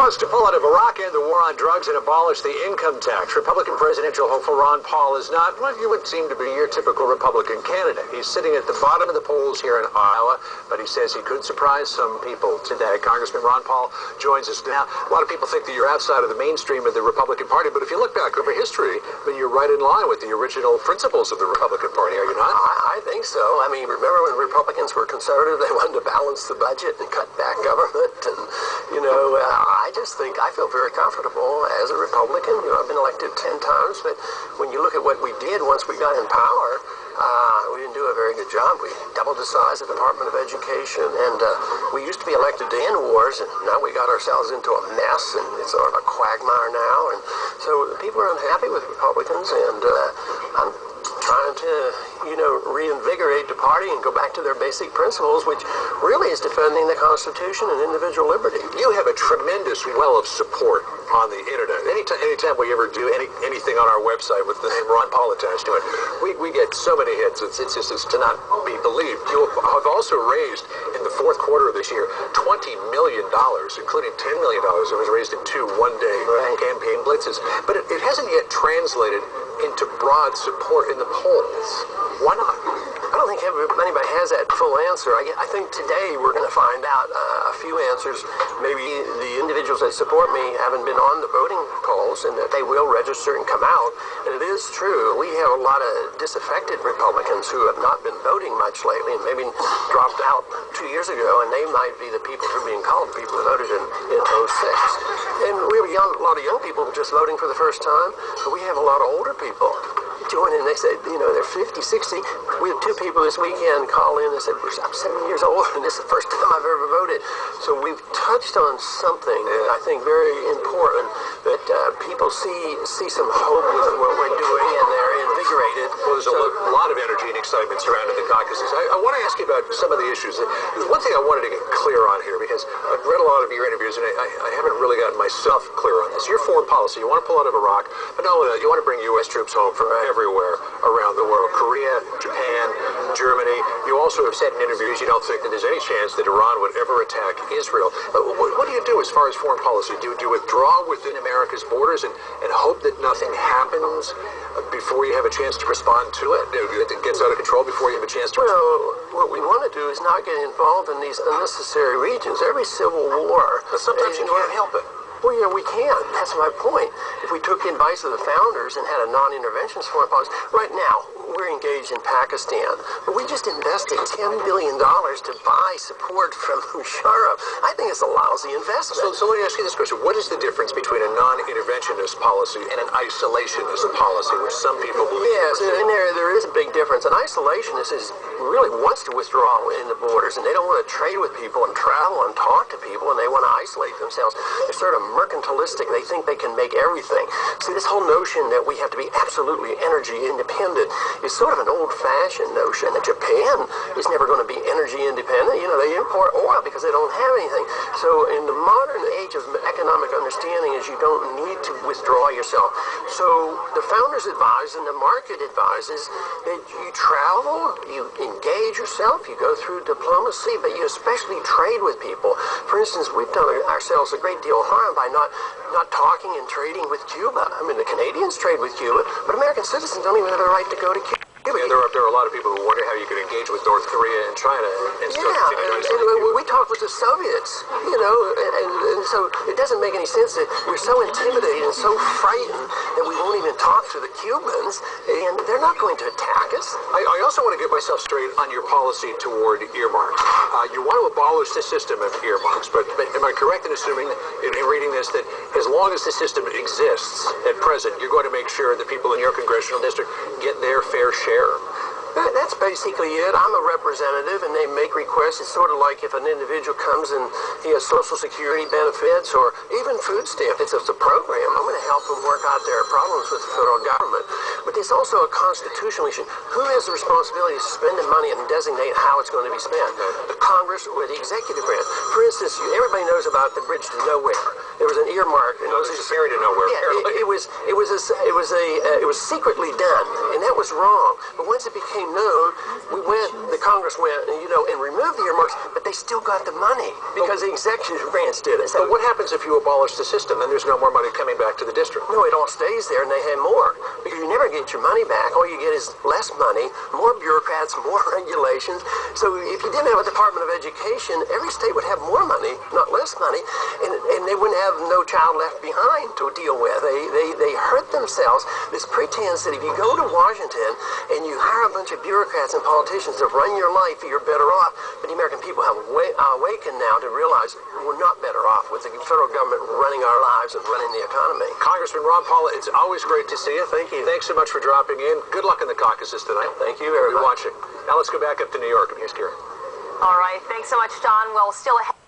was to pull out of Iraq, end the war on drugs, and abolish the income tax. Republican presidential hopeful Ron Paul is not what you would seem to be your typical Republican candidate. He's sitting at the bottom of the polls here in Iowa, but he says he could surprise some people today. Congressman Ron Paul joins us now. A lot of people think that you're outside of the mainstream of the Republican Party, but if you look back over history, then you're right in line with the original principles of the Republican Party, are you not? I think so. I mean, remember when Republicans were conservative, they wanted to balance the budget and cut back government, and, I just think I feel very comfortable as a Republican. I've been elected 10 times, but when you look at what we did once we got in power, we didn't do a very good job. We doubled the size of the Department of Education, and we used to be elected to end wars, and now we got ourselves into a mess, and it's sort of a quagmire now, and so people are unhappy with Republicans, and I'm trying to, reinvigorate the party and go back to their basic principles, which really is defending the Constitution and individual liberty. You have a tremendous well of support on the internet. Anytime we ever do anything on our website with the name Ron Paul attached to it, we get so many hits. It's just to not be believed. You have also raised in the fourth quarter of this year $20 million, including $10 million that was raised in two one-day campaign blitzes. But it hasn't yet translated into broad support in the polls. Why not? I don't think anybody has that full answer. I think today we're going to find out a few answers. Maybe the individuals that support me haven't been on the voting polls, and that they will register and come out. And it is true. We have a lot of disaffected Republicans who have not been voting much lately, and maybe dropped out 2 years ago, and they might be the people who are being called people who voted in '06. And we have a lot of young people just voting for the first time, but we have a lot of older people joining. They said, they're 50, 60. We have two people this weekend call in and said, I'm 70 years old, and this is the first time I've ever voted. So we've touched on something that I think very important, that people see some hope with what we're doing, and they're invigorated. Well, there's a lot of energy and excitement surrounding the caucuses. I want to ask you about some of the issues. There's one thing I wanted to get clear on here, because I've read a lot of your interviews, and I haven't really gotten myself clear on this. Your foreign policy, you want to pull out of Iraq, but not only that, you want to bring U.S. troops home from everywhere around the world. Korea, Japan, Germany. You also have said in interviews you don't think that there's any chance that Iran would ever attack Israel. What do you do as far as foreign policy? Do you withdraw within America's borders and hope that nothing happens before you have a chance to respond to it? That it gets out of control before you have a chance to respond? Well, what we want to do is not get involved in these unnecessary regions. Every civil war... But sometimes you can't help it. Well, yeah, we can. That's my point. If we took the advice of the founders and had a non-interventionist foreign policy, right now we're engaged in Pakistan, but we just invested $10 billion to buy support from Musharraf. I think it's a lousy investment. So let me ask you this question. What is the difference between a non-interventionist policy and an isolationist policy, which some people believe? Yes, and there is a big difference. An isolationist really wants to withdraw in the borders, and they don't want to trade with people and travel and talk to people, and they want to isolate themselves. They're sort of mercantilistic. They think they can make everything. See, this whole notion that we have to be absolutely energy independent is sort of an old-fashioned notion. That Japan is never going to be energy independent. They import oil because they don't have anything. So in the modern age of economic understanding is you don't need to withdraw yourself. So the founders advise and the market advises that you travel, you engage yourself, you go through diplomacy, but you especially trade with people. For instance, we've done ourselves a great deal of harm by not talking and trading with Cuba. I mean, the Canadians trade with Cuba, but American citizens don't even have the right to go to Cuba. Yeah, there are a lot of people who wonder how you could engage with North Korea and China and still continue to isolate Cuba. We talk with the Soviets, and so it doesn't make any sense that we're so intimidated and so frightened that we won't even talk to the Cubans, and they're not going to attack us. I also want to get myself straight on your policy toward earmarks. You want to abolish the system of earmarks, but am I correct in assuming, in reading this, that as long as the system exists at present, you're going to make sure that people in your congressional district get their fair share? That's basically it. I'm a representative, and they make requests. It's sort of like if an individual comes and he has Social Security benefits or even food stamps. It's a program. I'm going to help them work out their problems with the federal government. But there's also a constitutional issue. Who has the responsibility to spend the money and designate how it's going to be spent? The Congress or the executive branch? For instance, everybody knows about the Bridge to Nowhere. There was an earmark. It was buried to nowhere. Yeah, it was secretly done, and that was wrong. But once it became became known, the Congress went, and removed the earmarks, but they still got the money because the executive branch did it. So what happens if you abolish the system? Then there's no more money coming back to the district. No, it all stays there, and they have more because you never get your money back. All you get is less money, more bureaucrats, more regulations. So if you didn't have a Department of Education, every state would have more money, not less money, and they wouldn't have no child left behind to deal with. They hurt themselves. This pretense that if you go to Washington and you hire a bunch of bureaucrats and politicians to run your life, you're better off. But the American people have awakened now to realize we're not better off with the federal government running our lives and running the economy. Congressman Ron Paul, it's always great to see you. Thank you. Thanks so much for dropping in. Good luck in the caucuses tonight. Thank you, everybody. We'll be watching. Now let's go back up to New York, and here's Karen. All right. Thanks so much, John. Well, still ahead.